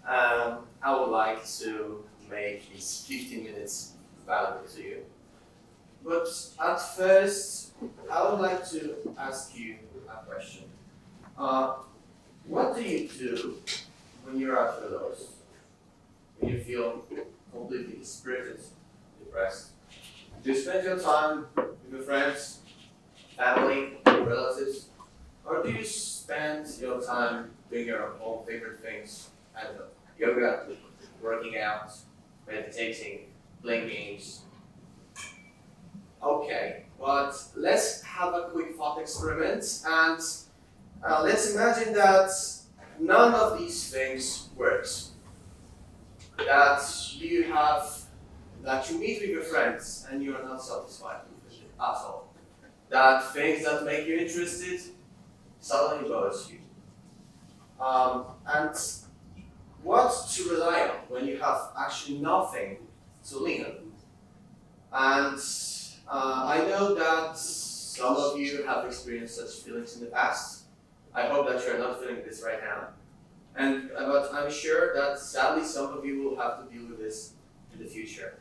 I would like to make these 15 minutes valuable to you. But at first, I would like to ask you a question. What do you do when you're at your lowest? When you feel completely dispirited, depressed? Do you spend your time with your friends, family, relatives? Or do you spend your time doing your own favorite things? I don't know, yoga, working out, meditating, playing games. Okay, but let's have a quick thought experiment and let's imagine that none of these things works. That you meet with your friends and you are not satisfied with it at all. That things that make you interested suddenly bothers you. And what to rely on when you have actually nothing to lean on. And I know that some of you have experienced such feelings in the past. I hope that you're not feeling this right now. But I'm sure that sadly some of you will have to deal with this in the future.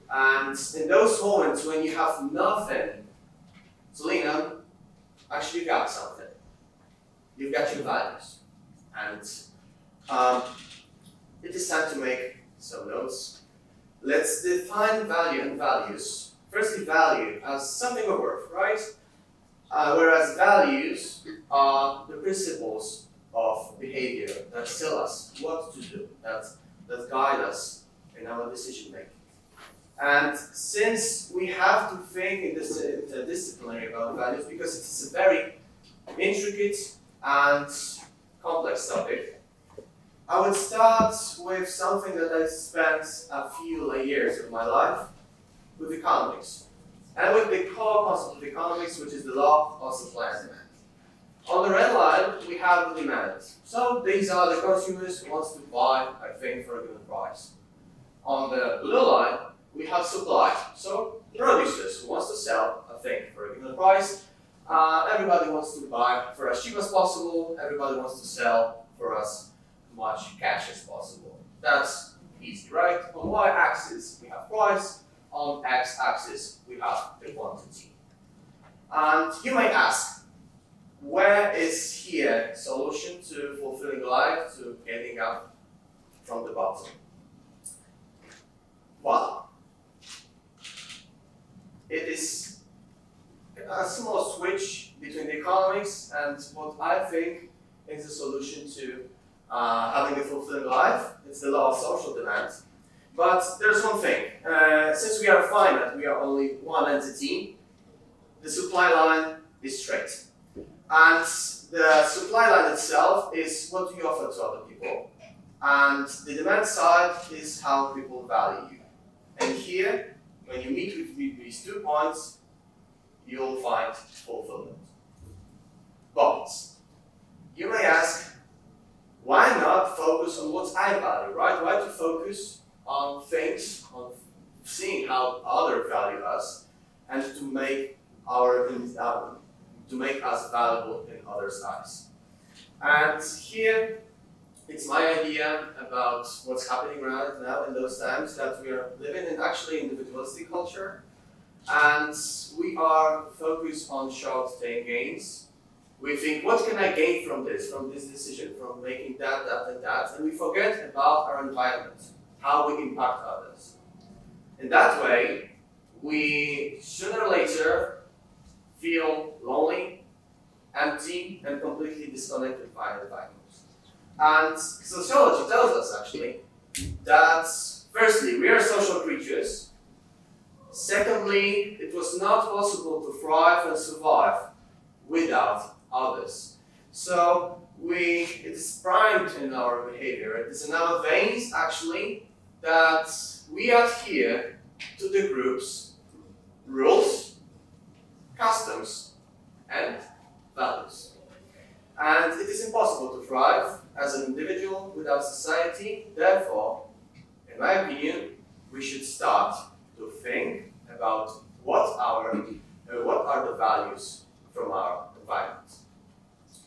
And in those moments when you have nothing to lean on, actually you got something. You've got your values. And it is time to make some notes. Let's define value and values. Firstly, value as something of worth, right? Whereas values are the principles of behavior that tell us what to do, that guide us in our decision making. And since we have to think in this interdisciplinary about values, because it's a very intricate and complex topic, I would start with something that I spent a few years of my life with economics. And with the core concept of economics, which is the law of supply and demand. On the red line, we have the demand. So these are the consumers who want to buy a thing for a given price. On the blue line, we have supply. So producers who want to sell a thing for a given price. Everybody wants to buy for as cheap as possible. Everybody wants to sell for as much cash as possible. That's easy, right? On y-axis, we have price. On x-axis, we have the quantity. And you may ask, where is here solution to fulfilling life, to getting up from the bottom? Well, it is a small switch between the economics and what I think is the solution to having a fulfilling life. It's the law of social demand. But there's one thing. Since we are finite, we are only one entity, the supply line is straight. And the supply line itself is what you offer to other people. And the demand side is how people value you. And here, when you meet with these 2 points, you'll find fulfillment. But you may ask, why not focus on what I value, right? Why to focus on things, on seeing how others value us, and to make us valuable in others' eyes. And here, it's my idea about what's happening right now in those times that we are living in actually individualistic culture, and we are focused on short-term gains. We think, what can I gain from this decision, from making that, and that, and we forget about our environment, how we impact others. In that way, we sooner or later feel lonely, empty, and completely disconnected by our environment. And sociology tells us actually that firstly, we are social creatures. Secondly, it was not possible to thrive and survive without others. So it is primed in our behavior, it is in our veins actually, that we adhere to the group's rules, customs, and values. And it is impossible to thrive as an individual without society. Therefore, in my opinion, we should start to think about what are the values from our environment.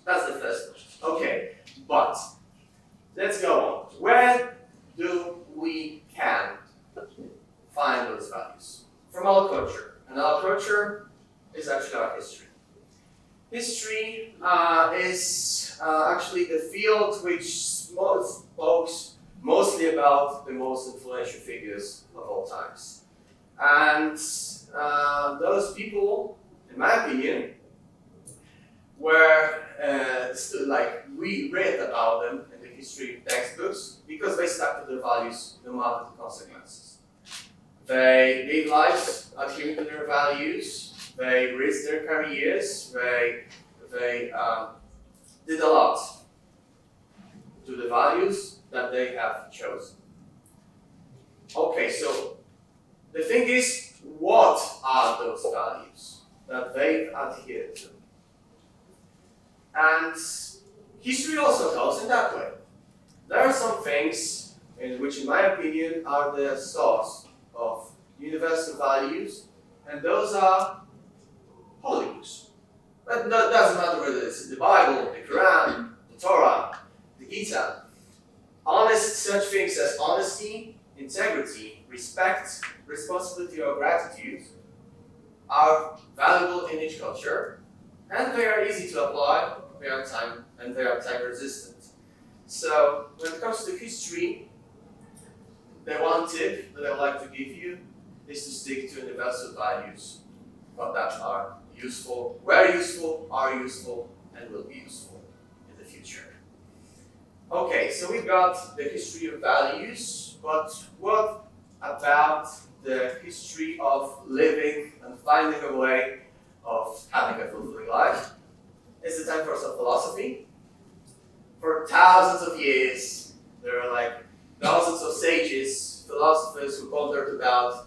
That's the first one. Okay, but let's go on. And our culture is actually our history. History is actually the field which speaks mostly about the most influential figures of all times. And those people, in my opinion, were we read about them in the history textbooks because they stuck to their values no matter the consequences. They gave lives adhering to their values. They risked their careers. They did a lot to the values that they have chosen. Okay, so the thing is, what are those values that they've adhered to? And history also helps in that way. There are some things which, in my opinion, are the source of universal values, and those are holy books. But that doesn't matter whether it's the Bible, the Quran, the Torah, the Gita. Such things as honesty, integrity, respect, responsibility, or gratitude are valuable in each culture, and they are easy to apply. They are time resistant. So when it comes to history, the one tip that I would like to give you is to stick to universal values, but that are useful, were useful, are useful, and will be useful in the future. Okay, so we've got the history of values, but what about the history of living and finding a way of having a fulfilling life? It's the time for some philosophy. For thousands of years, there are thousands of sages, philosophers who pondered about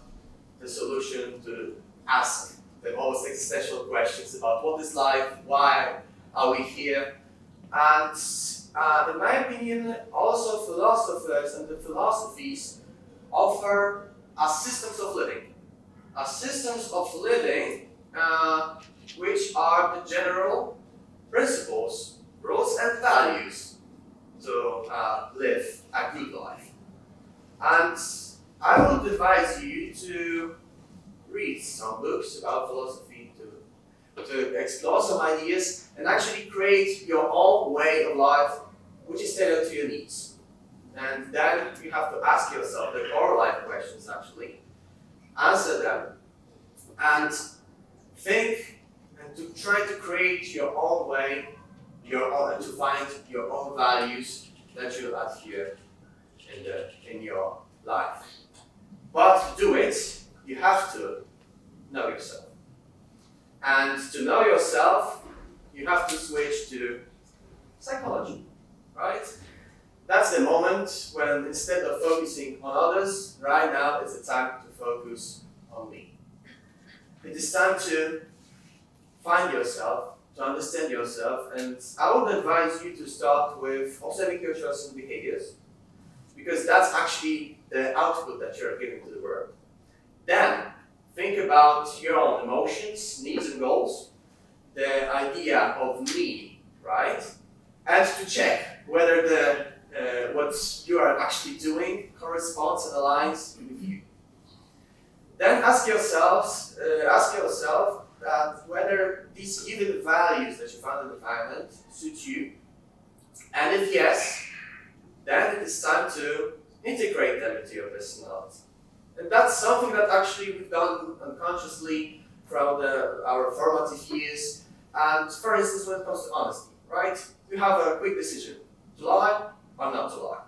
the solution to ask the most existential questions about what is life, why are we here, and in my opinion, also philosophers and the philosophies offer systems of living. Systems of living which are the general principles, rules, and values to live a good life. And I would advise you to read some books about philosophy, to explore some ideas, and actually create your own way of life which is tailored to your needs. And then you have to ask yourself the core life questions, actually. Answer them, and think and to try to create your own way, to find your own values that you adhere in your life. But to do it, you have to know yourself. And to know yourself, you have to switch to psychology, right? That's the moment when instead of focusing on others, right now it's the time to focus on me. It is time to find yourself, to understand yourself, and I would advise you to start with observing your choices and behaviors, because that's actually the output that you're giving to the world. Then, think about your own emotions, needs, and goals, the idea of me, right? And to check whether what you are actually doing corresponds and aligns with you. Then ask yourself that whether these given values that you found in the environment suit you, and if yes, then it is time to integrate them into your personality. And that's something that actually we've done unconsciously throughout our formative years. And for instance, when it comes to honesty, right? You have a quick decision, to lie or not to lie.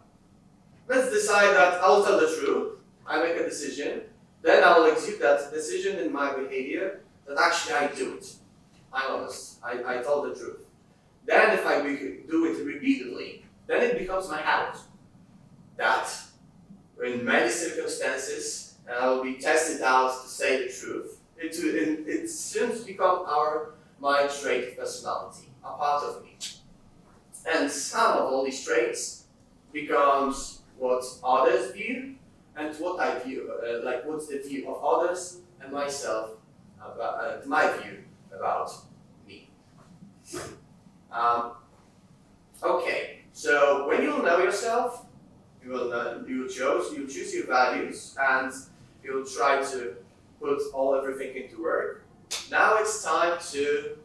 Let's decide that I will tell the truth, I make a decision, then I will execute that decision in my behavior, that actually I do it. I'm honest, I tell the truth. Then if I do it repeatedly, then it becomes my habit. That in many circumstances, and I will be tested out to say the truth, it soon become my trait of personality, a part of me. And some of all these traits becomes what others view, and what I view, what's the view of others and myself, my view about me. Okay, so when you know yourself, you choose your values, and you'll try to put everything into work. Now it's time to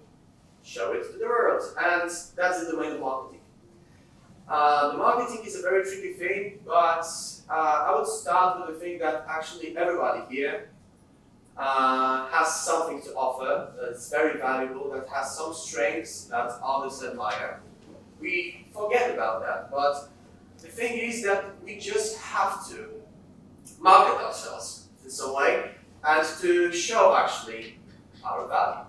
show it to the world, and that's the domain of marketing. The marketing is a very tricky thing, but I would start with the thing that actually everybody here has something to offer that's very valuable, that has some strengths that others admire. We forget about that, but the thing is that we just have to market ourselves in some way and to show actually our value.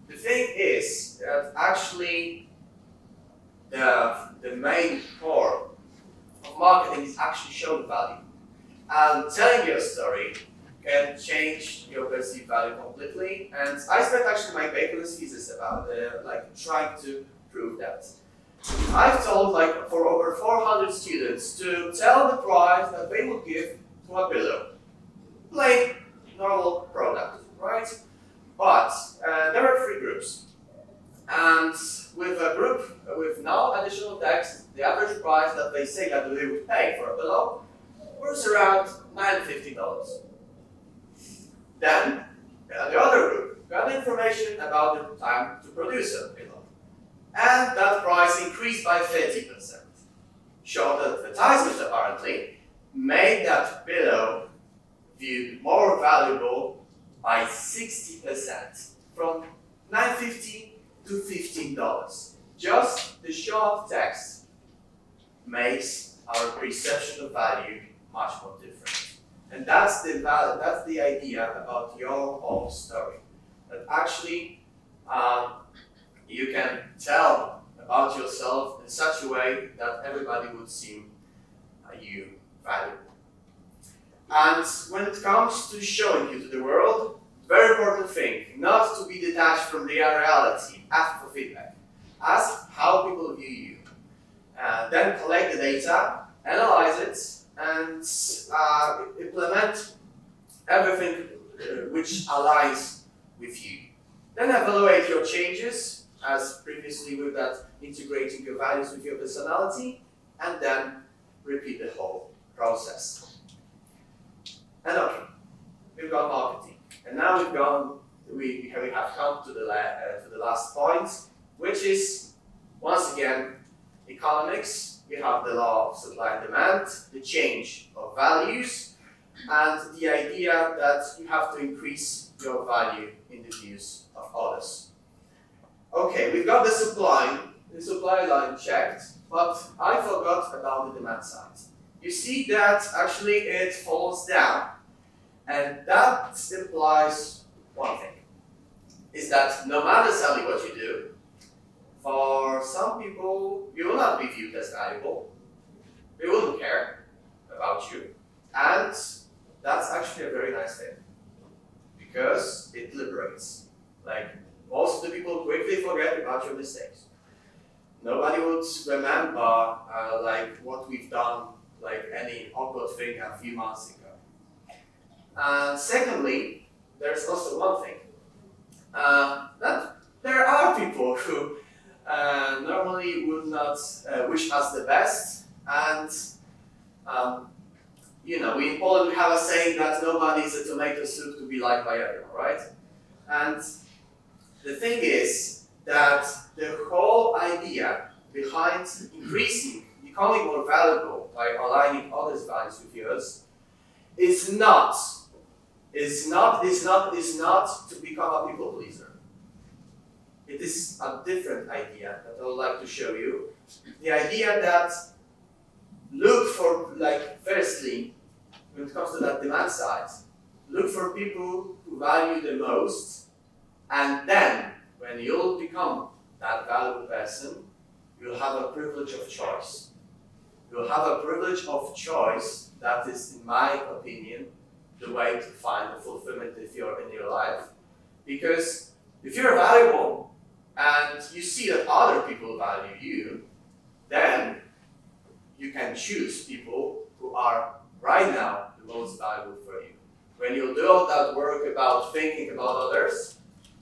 The thing is that actually the main core of marketing is actually showing value. And telling your story can change your perceived value completely. And I spent actually my bachelor's thesis about trying to prove that. I've told for over 400 students to tell the price that they would give to a pillow. Plain, normal product, right? But there are 3 groups. And with a group with no additional text, the average price that they say that they would pay for a pillow was around $950. Then the other group got information about the time to produce a pillow. And that price increased by 30%. Short advertisements apparently made that pillow viewed more valuable by 60%, from $950 to $15. Just the short text makes our perception of value much more different. And that's the idea about your own story. That actually you can tell about yourself in such a way that everybody would seem you valuable. And when it comes to showing you to the world, very important thing, not to be detached from reality. Ask for feedback. Ask how people view you. Then collect the data, analyze it, and implement everything which aligns with you. Then evaluate your changes, as previously with that integrating your values with your personality, and then repeat the whole process. And okay, we've got marketing. And now we have come to the last point, which is, once again, economics. We have the law of supply and demand, the change of values, and the idea that you have to increase your value in the views of others. Okay, we've got the supply line checked, but I forgot about the demand side. You see that actually it falls down, and that implies one thing, is that no matter sadly what you do, for some people, you will not be viewed as valuable. They wouldn't care about you. And that's actually a very nice thing, because it liberates. Most of the people quickly forget about your mistakes. Nobody would remember what we've done, any awkward thing a few months ago. And secondly, there's also one thing, that there are people who normally would not wish us the best, and we in Poland we have a saying that nobody is a tomato soup to be liked by everyone, right? And the thing is that the whole idea behind becoming more valuable by aligning others' values with yours is not to become a people pleaser. It is a different idea that I would like to show you. The idea that look for, firstly, when it comes to that demand side, look for people who value the most, and then when you'll become that valuable person, you'll have a privilege of choice. You'll have a privilege of choice that is, in my opinion, the way to find the fulfillment if you're in your life. Because if you're valuable, and you see that other people value you, then you can choose people who are right now the most valuable for you. When you do all that work about thinking about others,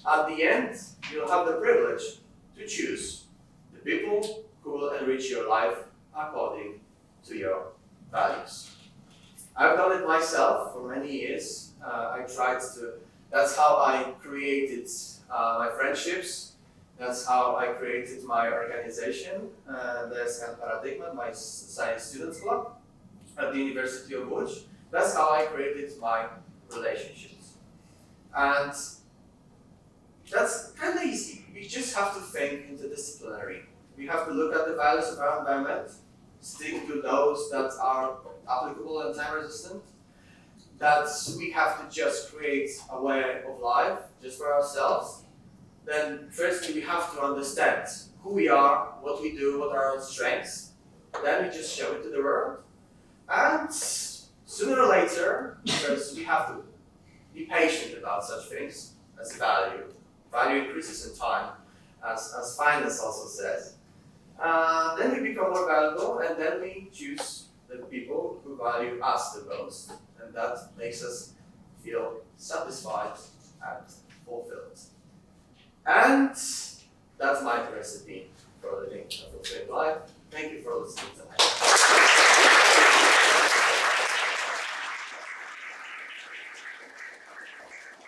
at the end, you'll have the privilege to choose the people who will enrich your life according to your values. I've done it myself for many years, That's how I created my friendships. That's how I created my organization, the Science Paradigm, my science students club at the University of Łódź. That's how I created my relationships. And that's kind of easy. We just have to think interdisciplinary. We have to look at the values of our environment, stick to those that are applicable and time-resistant, that we have to just create a way of life just for ourselves. Then firstly we have to understand who we are, what we do, what are our strengths. Then we just show it to the world. And sooner or later, because we have to be patient about such things as value. Value increases in time, as finance also says. Then we become more valuable, and then we choose the people who value us the most. And that makes us feel satisfied and fulfilled. And